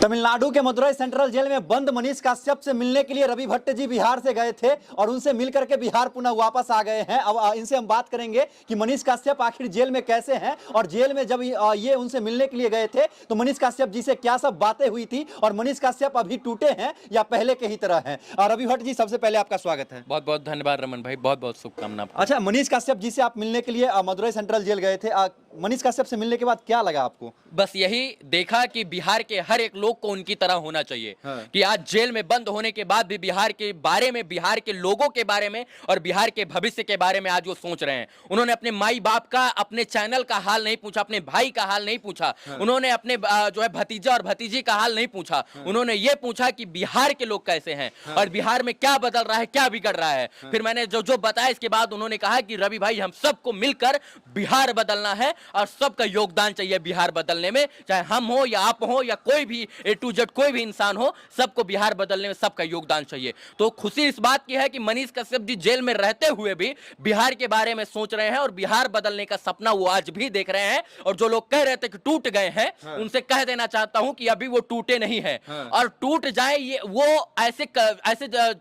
तमिलनाडु के Madurai central jail में बंद मनीष कश्यप से मिलने के लिए रवि भट्ट जी बिहार से गए थे और उनसे मिलकर के बिहार पुनः वापस आ गए हैं। अब इनसे हम बात करेंगे कि मनीष कश्यप आखिर जेल में कैसे हैं और जेल में जब ये उनसे मिलने के लिए गए थे तो मनीष कश्यप जी से क्या सब बातें हुई थी और मनीष कश्यप अभी टूटे हैं या पहले के ही तरह हैं। रवि भट्ट जी, सबसे पहले आपका स्वागत है। बहुत बहुत धन्यवाद रमन भाई, बहुत बहुत शुभकामना। अच्छा, मनीष कश्यप जी से आप मिलने के लिए मदुरई सेंट्रल जेल गए थे। मनीष कश्यप से मिलने के बाद क्या लगा आपको? बस यही देखा कि बिहार के हर एक लोग को उनकी तरह होना चाहिए। कि आज जेल में बंद होने के बाद भी बिहार के बारे में, बिहार के लोगों के बारे में और बिहार के भविष्य के बारे में आज वो सोच रहे हैं। उन्होंने अपने माई बाप का, अपने चैनल का हाल नहीं पूछा, अपने भाई का हाल नहीं पूछा, उन्होंने अपने जो है भतीजा और भतीजी का हाल नहीं पूछा। उन्होंने ये पूछा कि बिहार के लोग कैसे हैं और बिहार में क्या बदल रहा है, क्या बिगड़ रहा है। फिर मैंने जो बताया, इसके बाद उन्होंने कहा कि रवि भाई, हम सबको मिलकर बिहार बदलना है और सबका योगदान चाहिए बिहार बदलने में, चाहे हम हो या आप हो या कोई भी ए टू जेड कोई भी इंसान हो, सबको बिहार बदलने में सबका योगदान चाहिए। तो खुशी इस बात की है कि मनीष कश्यप जी जेल में रहते हुए भी बिहार के बारे में सोच रहे हैं और बिहार बदलने का सपना वो आज भी देख रहे हैं। और जो लोग कह रहे थे कि टूट गए हैं, उनसे कह देना चाहता हूं कि अभी वो टूटे नहीं है। और टूट जाए, ये वो ऐसे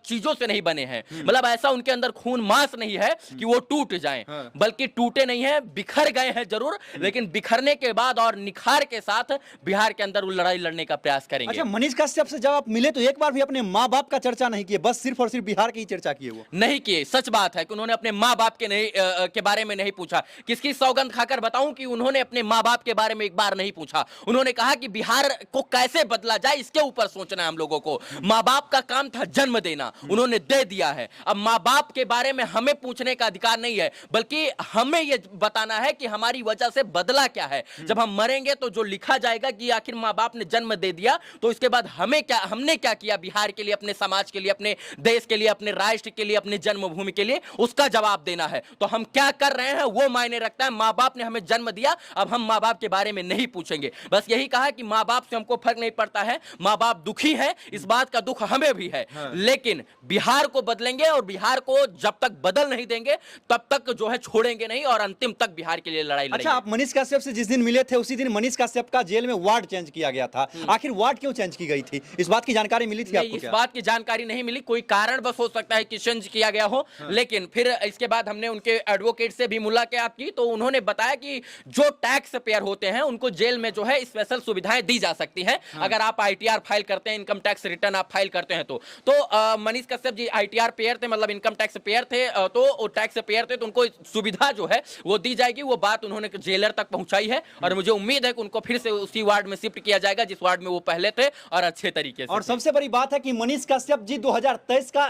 चीजों से नहीं बने हैं, मतलब ऐसा उनके अंदर खून मांस नहीं है कि वो टूट जाएं, बल्कि टूटे नहीं है, बिखर गए हैं जरूर, लेकिन बिखरने के बाद और निखार के साथ बिहार के अंदर वो लड़ाई लड़ने का प्रयास करेंगे। अच्छा, मनीष कश्यप से जब आप मिले तो एक बार भी अपने माँ बाप का चर्चा नहीं किए, बस सिर्फ और सिर्फ बिहार की ही चर्चा किए? वो नहीं किए। सच बात है कि उन्होंने अपने माँ बाप के बारे में नहीं पूछा। किसकी सौगंध खाकर बताऊं कि उन्होंने अपने माँ बाप के बारे में एक बार नहीं पूछा। उन्होंने कहा कि बिहार को कैसे बदला जाए, इसके ऊपर सोचना है हम लोगों को। माँ बाप का काम था जन्म देना, उन्होंने दे दिया है। अब माँ बाप के बारे में हमें पूछने का अधिकार नहीं है, बल्कि हमें यह बताना है कि हमारी वजह से बदला क्या है। जब हम मरेंगे तो जो लिखा जाएगा कि आखिर माँ बाप ने जन्म दे दिया, तो इसके बाद हमने क्या किया बिहार के लिए, अपने समाज के लिए, अपने देश के लिए, अपने राष्ट्र के लिए, अपने जन्मभूमि के लिए, उसका जवाब देना है। तो हम क्या कर रहे हैं वो मायने रखता है। माँ बाप ने हमें जन्म दिया, अब हम माँ बाप के बारे में नहीं पूछेंगे। बस यही कहा कि माँ बाप से हमको फर्क नहीं पड़ता है, माँ बाप दुखी है, इस बात का दुख हमें भी है, लेकिन बिहार को बदलेंगे और बिहार को जब तक बदल नहीं देंगे तब तक जो है छोड़ेंगे नहीं और अंतिम तक बिहार के लिए लड़ाई लड़ेंगे। अच्छा, आप मनीष कश्यप से जिस दिन मिले थे उसी दिन मनीष कश्यप का जेल में वार्ड चेंज किया गया था। आखिर वार्ड क्यों चेंज की गई थी, इस बात की जानकारी मिली थी आपको? इस बात की जानकारी नहीं मिली, कोई कारण बस हो सकता है कि चेंज किया गया हो। लेकिन फिर इसके बाद हमने उनके एडवोकेट से भी मुलाकात की तो उन्होंने बताया कि जो टैक्स पेयर होते हैं उनको जेल में जो है स्पेशल सुविधाएं दी जा सकती हैं। अगर आप आईटीआर फाइल करते हैं, इनकम टैक्स रिटर्न आप फाइल करते हैं तो मनीष कश्यप जी आईटीआर पेयर थे, मतलब इनकम टैक्स पेयर थे, तो टैक्स पेयर थे, तो उनको सुविधा जो है वो दी जाएगी। वो बात उन्होंने जेलर तक पहुंचाई है और मुझे उम्मीद है कि उनको फिर से उसी वार्ड में शिफ्ट किया जाएगा जिस वार्ड में वो पहले थे और अच्छे तरीके से। और सबसे बड़ी बात है कि मनीष कश्यप जी 2023 का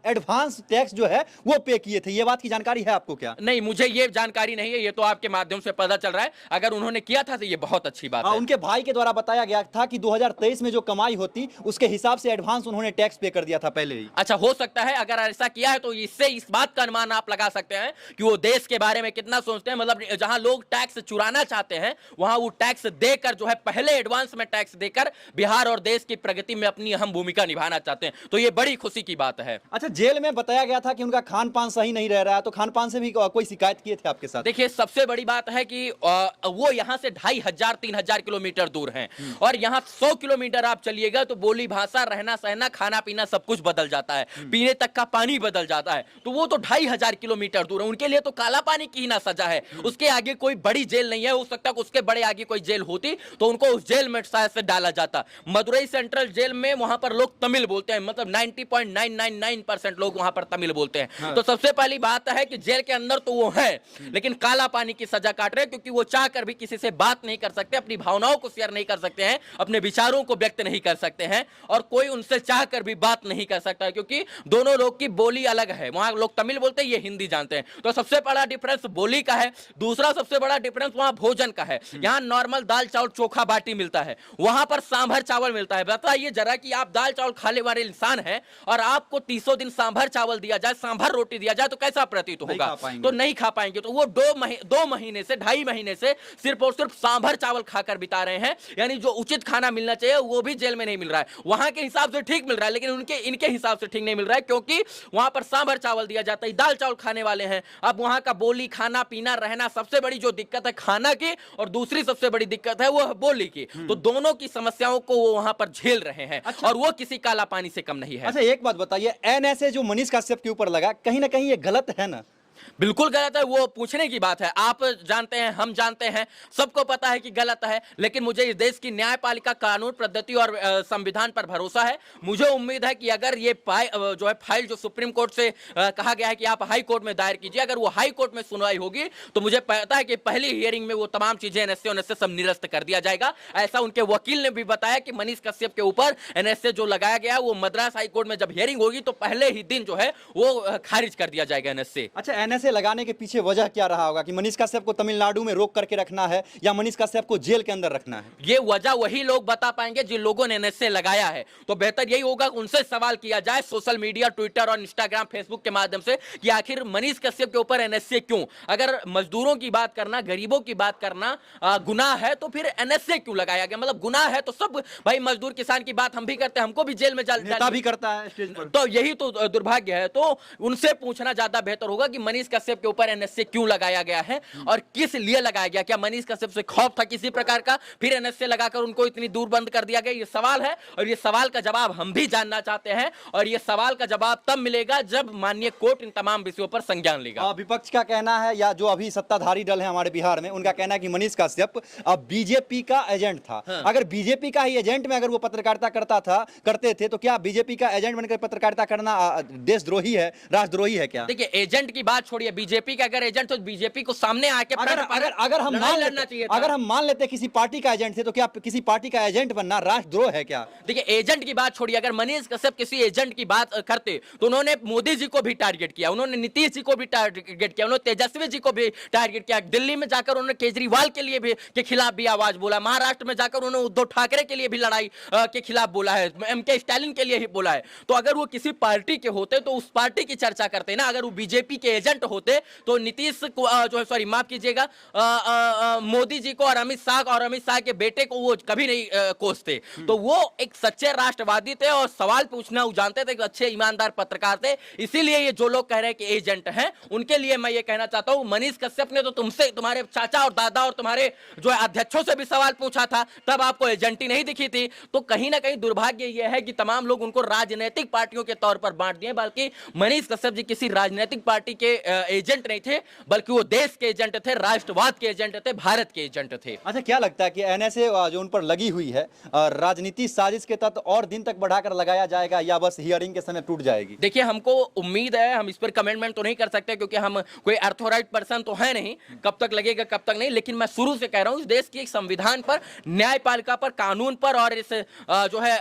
एडवांस टैक्स जो है वो पे किए थे, ये बात की जानकारी है आपको क्या? नहीं, मुझे ये जानकारी नहीं है, ये तो आपके माध्यम से पता चल रहा है। अगर उन्होंने किया था तो ये बहुत अच्छी बात है। उनके भाई के द्वारा बताया गया था कि 2023 में जो कमाई होती उसके हिसाब से एडवांस उन्होंने टैक्स पे कर दिया था पहले ही। अच्छा, हो सकता है अगर ऐसा किया है तो इससे इस बात का अनुमान आप लगा सकते हैं कि वो देश के बारे में कितना सोचते हैं। मतलब जहां लोग टैक्स चुराना चाहते हैं वहां वो टैक्स देकर जो है पहले एडवांस में टैक्स देकर बिहार और देश की प्रगति में अपनी अहम भूमिका निभाना चाहते हैं, तो ये बड़ी खुशी की बात है। अच्छा, जेल में बताया गया था कि उनका खान पान सही नहीं रह रहा है, तो खान पान से भी कोई शिकायत किए थे आपके साथ? देखिए, सबसे बड़ी बात है कि वो यहाँ से 2500-3000 किलोमीटर दूर हैं और यहाँ 100 किलोमीटर आप चलिएगा तो बोली भाषा, रहना सहना, खाना पीना सब कुछ बदल जाता है, पीने तक का पानी बदल जाता है। तो वो तो 2500 किलोमीटर दूर है, उनके लिए तो काला पानी की ना सजा है। उसके आगे कोई बड़ी जेल नहीं है, हो सकता है उसके बड़े आगे कोई जेल होती तो उनको उस जेल में शायद से डाला जाता। मदुरई सेंट्रल जेल में वहां पर लोग तमिल बोलते हैं, मतलब 90.999% लोग वहां पर तमिल बोलते हैं। तो सबसे पहली बात है कि जेल के अंदर तो वो है, लेकिन काला पानी की सजा काट रहे हैं, क्योंकि वो चाह कर भी किसी से बात नहीं कर सकते, अपनी भावनाओं को शेयर नहीं कर सकते हैं, अपने विचारों को व्यक्त नहीं कर सकते हैं और कोई उनसे चाह कर भी बात नहीं कर सकता है, क्योंकि दोनों लोग की बोली अलग है। वहां लोग तमिल बोलते हैं, ये हिंदी जानते हैं। तो सबसे बड़ा डिफरेंस बोली का है। दूसरा सबसे बड़ा डिफरेंस वहां भोजन का है। यहाँ नॉर्मल दाल चावल चोखा बाटी मिलता है, वहां पर सांभर चावल मिलता है। बताइए जरा कि आप दाल चावल खाने वाले इंसान हैं और आपको 300 दिन सांभर चावल दिया जाए, सांभर रोटी दिया जाए तो कैसा प्रतीत होगा? तो नहीं खा पाएंगे। तो वो 2 महीने से 2.5 महीने से सिर्फ और सिर्फ सांभर चावल खाकर बिता रहे हैं। यानी जो उचित खाना मिलना चाहिए वो भी जेल में नहीं मिल रहा है। वहां के हिसाब से ठीक मिल रहा है, लेकिन इनके हिसाब से ठीक नहीं मिल रहा है, क्योंकि वहां पर सांभर चावल दिया जाता है, दाल चावल खाने वाले हैं। अब वहां का बोली, खाना पीना, रहना, सबसे बड़ी जो दिक्कत है खाना की और दूसरी सबसे बड़ी दिक्कत है वो बोली की। तो दोनों की समस्याओं को वो वहां पर झेल रहे हैं। अच्छा। और वो किसी काला पानी से कम नहीं है। अच्छा, एक बात बताइए, एनएसए जो मनीष काश्यप के ऊपर लगा, कहीं ना कहीं ये गलत है ना? बिल्कुल गलत है, वो पूछने की बात है। आप जानते हैं, हम जानते हैं, सबको पता है कि गलत है, लेकिन मुझे इस देश की न्यायपालिका, कानून पद्धति और संविधान पर भरोसा है। मुझे उम्मीद है कि अगर ये जो है फाइल जो सुप्रीम कोर्ट से कहा गया है कि आप हाई कोर्ट में दायर कीजिए, अगर वो हाई कोर्ट में सुनवाई होगी तो मुझे पता है कि पहली हियरिंग में वो तमाम चीजें एनएसए सब निरस्त कर दिया जाएगा। ऐसा उनके वकील ने भी बताया कि मनीष कश्यप के ऊपर एनएसए जो लगाया गया वो मद्रास हाई कोर्ट में जब हियरिंग होगी तो पहले ही दिन जो है वो खारिज कर दिया जाएगा एनएसए। अच्छा, एनएसए लगाने के पीछे वजह क्या रहा होगा कि मनीष कश्यप को तमिलनाडु में रोक करके रखना है या मनीष कश्यप को जेल के अंदर रखना है? ये वजह वही लोग बता पाएंगे जिन लोगों ने एनएसए लगाया है। तो बेहतर यही होगा उनसे सवाल किया जाए सोशल मीडिया, ट्विटर और इंस्टाग्राम, फेसबुक के माध्यम से कि आखिर मनीष कश्यप के ऊपर एनएसए क्यों? अगर मजदूरों की बात करना, गरीबों की बात करना गुनाह है तो फिर एनएसए क्यों लगाया गया? मतलब गुनाह है तो सब भाई मजदूर किसान की बात हम भी करते हैं, हमको भी जेल में नेता भी करता है स्टेज पर। तो यही तो दुर्भाग्य है। तो उनसे पूछना ज्यादा बेहतर होगा कि मनीष कश्यप के ऊपर एनएसए क्यों लगाया गया है और किस लिए लगाया गया? क्या मनीष कश्यप से खौफ था किसी प्रकार का, फिर एनएसए लगाकर उनको इतनी दूर बंद कर दिया गया? ये सवाल है और ये सवाल का जवाब हम भी जानना चाहते हैं और ये सवाल का जवाब तब मिलेगा जब माननीय कोर्ट इन तमाम विषयों पर संज्ञान लेगा। विपक्ष का कहना है या जो अभी सत्ताधारी दल है हमारे बिहार में, उनका कहना है कि मनीष कश्यप अब बीजेपी का एजेंट था। हाँ। अगर बीजेपी का ही एजेंट में अगर वो पत्रकारिता करते थे तो क्या बीजेपी का एजेंट बनकर पत्रकारिता करना देशद्रोही है, राष्ट्रद्रोही है क्या? देखिए, एजेंट की बात छोड़िए, बीजेपी का अगर एजेंट तो बीजेपी को सामने आके अगर हम मान लेते किसी पार्टी का एजेंट थे तो क्या किसी पार्टी का एजेंट बनना राष्ट्रद्रोह है क्या? देखिए, एजेंट की बात छोड़िए, अगर मनीष कश्यप किसी एजेंट की बात करते तो उन्होंने मोदी जी को भी टारगेट किया, उन्होंने नीतीश जी को भी टारगेट किया, उन्होंने तेजस्वी जी को भी टारगेट किया। दिल्ली में जाकर उन्होंने केजरीवाल के लिए भी के खिलाफ भी आवाज बोला, महाराष्ट्र में जाकर उन्होंने उद्धव ठाकरे के लिए भी लड़ाई के खिलाफ बोला है, एमके स्टालिन के लिए ही बोला है। तो अगर वो किसी पार्टी के होते तो उस पार्टी की चर्चा करते ना। अगर वो बीजेपी के एजेंट होते तो नीतीश को जो है, सॉरी माफ कीजिएगा, मोदी जी को और अमित शाह के बेटे को वो कभी नहीं कोसते। तो वो एक सच्चे राष्ट्रवादी थे और सवाल पूछना वो जानते थे, अच्छे ईमानदार पत्रकार थे। इसीलिए ये जो लोग कह रहे हैं कि एजेंट हैं, उनके लिए मैं ये कहना चाहता हूं, मनीष कश्यप ने तो तुमसे, तुम्हारे चाचा और दादा और तुम्हारे जो है अध्यक्षों से भी सवाल पूछा था, तब आपको एजेंटी नहीं दिखी थी। तो कहीं ना कहीं दुर्भाग्य यह है कि तमाम लोग उनको राजनीतिक पार्टियों के तौर पर बांट दिए, बल्कि मनीष कश्यप जी किसी राजनीतिक पार्टी के एजेंट नहीं थे, बल्कि वो देश के एजेंट थे, राष्ट्रवाद के एजेंट थे, भारत के एजेंट थे। अच्छा, क्या लगता है कि एनएसए जो उन पर लगी हुई है राजनीति साजिश के तहत और दिन तक बढ़ाकर लगाया जाएगा या बस हियरिंग के समय टूट जाएगी? देखिए, हमको उम्मीद है, हम इस पर कमेंटमेंट तो नहीं कर सकते क्योंकि हम कोई अर्थोराइट पर्सन तो है नहीं, कब तक लगेगा कब तक नहीं, लेकिन मैं शुरू से कह रहा हूं इस देश की एक संविधान पर, न्यायपालिका पर, कानून पर और इस जो है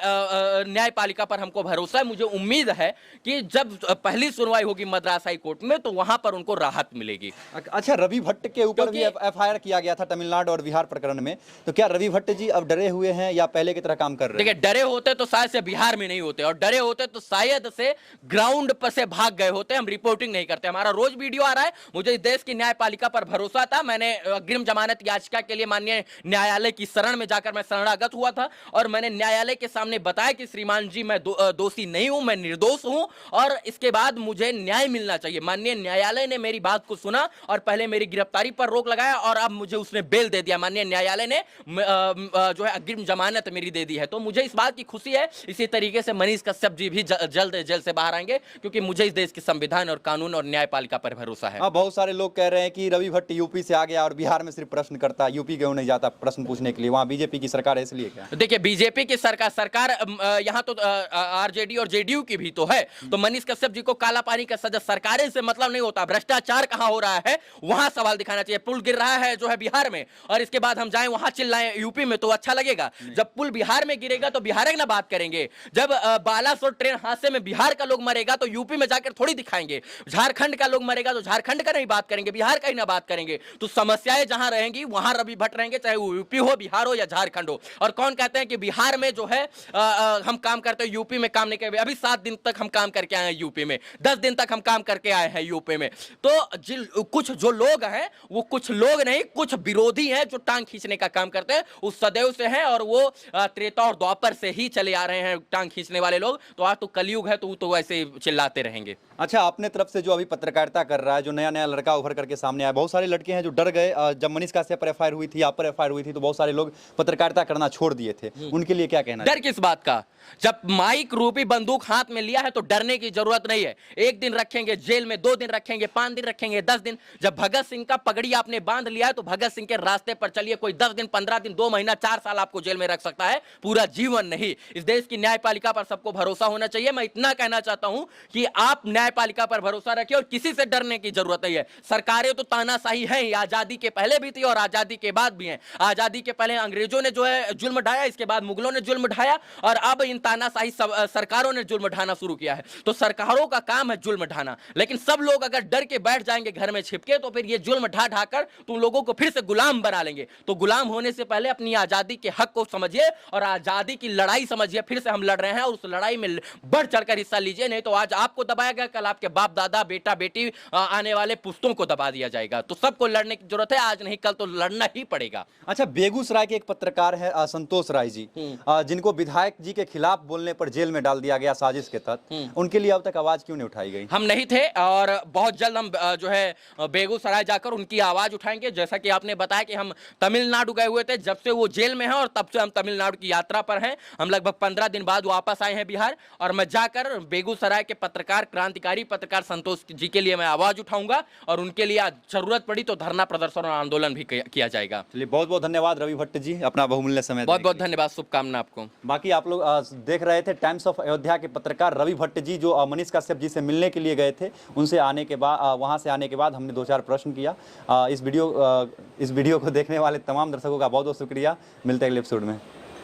न्यायपालिका पर हमको भरोसा है। मुझे उम्मीद है कि जब पहली सुनवाई होगी मद्रास हाई कोर्ट में तो वहां पर उनको राहत मिलेगी। अच्छा, रवि भट्ट के ऊपर भी एफआईआर किया गया था तमिलनाडु और बिहार प्रकरण में, तो क्या रवि भट्ट जी अब डरे हुए हैं या पहले की तरह काम कर रहे हैं? देखिए, डरे होते तो शायद से बिहार में नहीं होते और डरे होते तो शायद से ग्राउंड पर से भाग गए होते। हम रिपोर्टिंग नहीं करते, हमारा रोज वीडियो आ रहा है। मुझे इस देश की न्यायपालिका पर भरोसा था। मैंने अग्रिम जमानत याचिका के लिए माननीय न्यायालय की शरण में जाकर मैं शरणागत हुआ था और मैंने न्यायालय के सामने बताया कि श्रीमान जी मैं दोषी नहीं हूं, मैं निर्दोष हूं और इसके बाद मुझे न्याय मिलना चाहिए। माननीय न्यायालय ने मेरी बात को सुना और पहले मेरी गिरफ्तारी पर रोक लगाया और अब मुझे उसने बेल दे दिया। माननीय न्यायालय ने जो है अग्रिम जमानत मेरी दे दी है। तो मुझे इस बात की खुशी है। इसी तरीके से मनीष कश्यप जी भी जल्द जेल से बाहर आएंगे क्योंकि मुझे इस देश के संविधान और कानून और न्यायपालिका पर भरोसा है। बहुत सारे लोग कह रहे हैं कि रवि भट्ट यूपी से आ गया और बिहार में सिर्फ प्रश्न करता है, यूपी क्यों नहीं जाता प्रश्न पूछने के लिए? वहां बीजेपी की सरकार है इसलिए क्या? देखिए, बीजेपी की सरकार यहाँ तो आरजेडी और जेडीयू की भी तो है। तो मनीष कश्यप जी को काला पानी का सजा सरकारें से मतलब नहीं होता। भ्रष्टाचार कहां हो रहा है वहां सवाल दिखाना चाहिए। पुल गिर रहा है जो है बिहार में और इसके बाद हम जाएं वहां चिल्लाएं यूपी में तो अच्छा लगेगा? जब पुल बिहार में गिरेगा तो बिहार की ना बात करेंगे। जब बालासोर ट्रेन हादसे में बिहार का लोग मरेगा तो यूपी में जाकर थोड़ी दिखाएंगे। झारखंड का लोग मरेगा तो झारखंड का नहीं बात करेंगे, बिहार का ही ना बात करेंगे। तो समस्याएं जहां रहेंगी वहां रवि भट्ट रहेंगे, चाहे वो यूपी हो, बिहार हो या झारखंड हो। और कौन कहते हैं कि बिहार में जो है हम काम करते हैं, यूपी में काम नहीं करते? अभी 7 दिन तक हम काम करके आए हैं यूपी में, 10 दिन तक हम काम करके आए हैं यूपी में। में। तो कुछ जो लोग हैं वो कुछ लोग नहीं, कुछ विरोधी हैं जो टांग खींचने का काम करते हैं, उस सदैव से हैं और वो त्रेता और द्वापर से ही चले आ रहे हैं टांग खींचने वाले लोग। तो आज तो कलयुग है, तो वैसे चिल्लाते रहेंगे। अच्छा, अपने तरफ से जो अभी पत्रकारिता कर रहा है, जो नया नया लड़का उभर करके सामने आया, बहुत सारे लड़के हैं जो डर गए। जब मनीष काश्यप पर एफआईआर हुई थी, आप पर एफआईआर हुई थी, तो बहुत सारे लोग पत्रकारिता करना छोड़ दिए थे। उनके लिए क्या कहना? डर किस बात का? जब माइक रूपी बंदूक हाथ में लिया है तो डरने की जरूरत नहीं है। एक दिन रखेंगे जेल में, 2 दिन रखेंगे, 5 दिन रखेंगे, 10 दिन। जब भगत सिंह का पगड़ी आपने बांध लिया है तो भगत सिंह के रास्ते पर चलिए। कोई 10 दिन, 15 दिन, 2 महीना, 4 साल आपको जेल में रख सकता है, पूरा जीवन नहीं। इस देश की न्यायपालिका पर सबको भरोसा होना चाहिए। मैं इतना कहना चाहता हूं कि आप न्यायपालिका पर भरोसा रखिए और किसी से डरने की जरूरत नहीं है। सरकारें तो तानाशाही है ही, आजादी के पहले भी थी और आजादी के बाद भी है। आजादी के पहले अंग्रेजों ने जो है जुल्म ढाया, इसके बाद मुगलों ने जुल्म ढाया और अब इन तानाशाही सरकारों ने जुल्म ढाना शुरू किया है। तो सरकारों का काम है जुल्म ढाना, लेकिन सब लोग अगर डर के बैठ जाएंगे घर में छिपके तो फिर ये जुल्म ढा ढाकर तुम लोगों को फिर से गुलाम बना लेंगे। तो गुलाम होने से पहले अपनी आजादी के हक को समझिए और आजादी की लड़ाई समझिए। फिर से हम लड़ रहे हैं और उस लड़ाई में बढ़ चढ़कर हिस्सा लीजिए, नहीं तो आज आपको दबाया गया, कल आपके बाप दादा, बेटा बेटी, आने वाले पुश्तों को दबा दिया जाएगा। तो सबको लड़ने की जरूरत है, आज नहीं कल तो लड़ना ही पड़ेगा। अच्छा, बेगूसराय के एक पत्रकार है संतोष राय जी, जिनको विधायक जी के खिलाफ बोलने पर जेल में डाल दिया गया साजिश के तहत, उनके लिए अब तक आवाज क्यों नहीं उठाई गई? हम नहीं थे और बहुत जल्द हम जो है बेगूसराय जाकर उनकी आवाज उठाएंगे। जैसा कि आपने बताया कि हम तमिलनाडु गए हुए थे, जब से वो जेल में हैं और तब से हम तमिलनाडु की यात्रा पर हैं। हम लगभग 15 दिन बाद वापस आए हैं बिहार और मैं जाकर बेगूसराय के पत्रकार, क्रांतिकारी पत्रकार संतोष जी के लिए मैं आवाज उठाऊंगा और उनके लिए जरूरत पड़ी तो धरना प्रदर्शन और आंदोलन भी किया जाएगा। चलिए, बहुत बहुत धन्यवाद रवि भट्ट जी, अपना बहुमूल्य समय। बहुत बहुत धन्यवाद, शुभकामना आपको। बाकी आप लोग देख रहे थे टाइम्स ऑफ अयोध्या के पत्रकार रवि भट्ट जी, जो मनीष काश्यप जी से मिलने के लिए गए थे। उनसे आने के बाद, वहां से आने के बाद हमने 2-4 प्रश्न किया। इस वीडियो को देखने वाले तमाम दर्शकों का बहुत बहुत शुक्रिया। मिलते हैं अगले एपिसोड में।